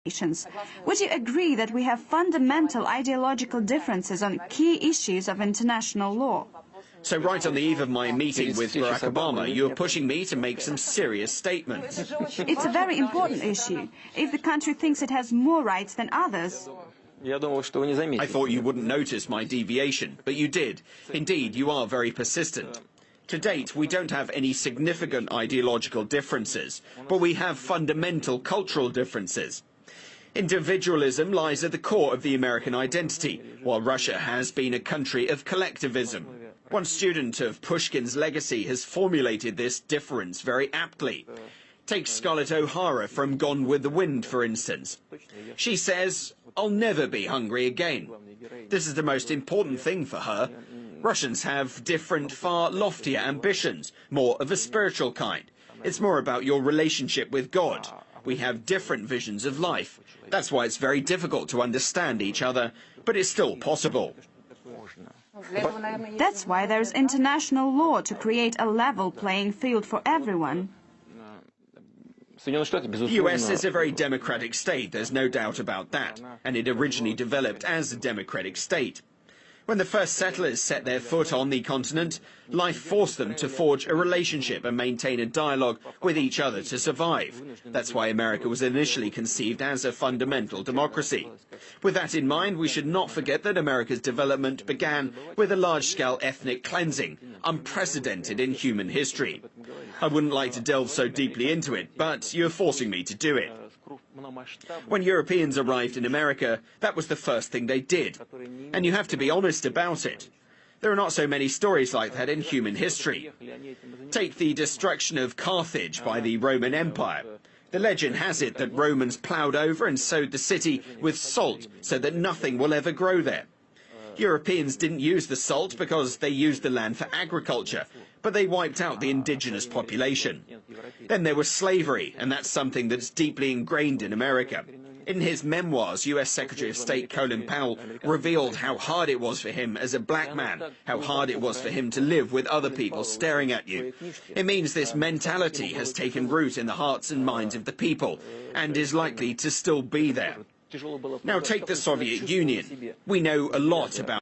nations. Would you agree that we have fundamental ideological differences on key issues of international law? So right on the eve of my meeting with Barack Obama, you're pushing me to make some serious statements. It's a very important issue. If the country thinks it has more rights than others... I thought you wouldn't notice my deviation, but you did. Indeed, you are very persistent. To date, we don't have any significant ideological differences, but we have fundamental cultural differences. Individualism lies at the core of the American identity, while Russia has been a country of collectivism. One student of Pushkin's legacy has formulated this difference very aptly. Take Scarlett O'Hara from Gone with the Wind, for instance. She says, "I'll never be hungry again." This is the most important thing for her. Russians have different, far loftier ambitions, more of a spiritual kind. It's more about your relationship with God. We have different visions of life. That's why it's very difficult to understand each other, but it's still possible. That's why there's international law to create a level playing field for everyone. The US is a very democratic state, there's no doubt about that, and it originally developed as a democratic state. When the first settlers set their foot on the continent, life forced them to forge a relationship and maintain a dialogue with each other to survive. That's why America was initially conceived as a fundamental democracy. With that in mind, we should not forget that America's development began with a large-scale ethnic cleansing, unprecedented in human history. I wouldn't like to delve so deeply into it, but you're forcing me to do it. When Europeans arrived in America, that was the first thing they did. And you have to be honest about it. There are not so many stories like that in human history. Take the destruction of Carthage by the Roman Empire. The legend has it that Romans ploughed over and sowed the city with salt so that nothing will ever grow there. Europeans didn't use the salt because they used the land for agriculture, but they wiped out the indigenous population. Then there was slavery, and that's something that's deeply ingrained in America. In his memoirs, US Secretary of State Colin Powell revealed how hard it was for him as a black man, how hard it was for him to live with other people staring at you. It means this mentality has taken root in the hearts and minds of the people, and is likely to still be there. Now take the Soviet Union. We know a lot about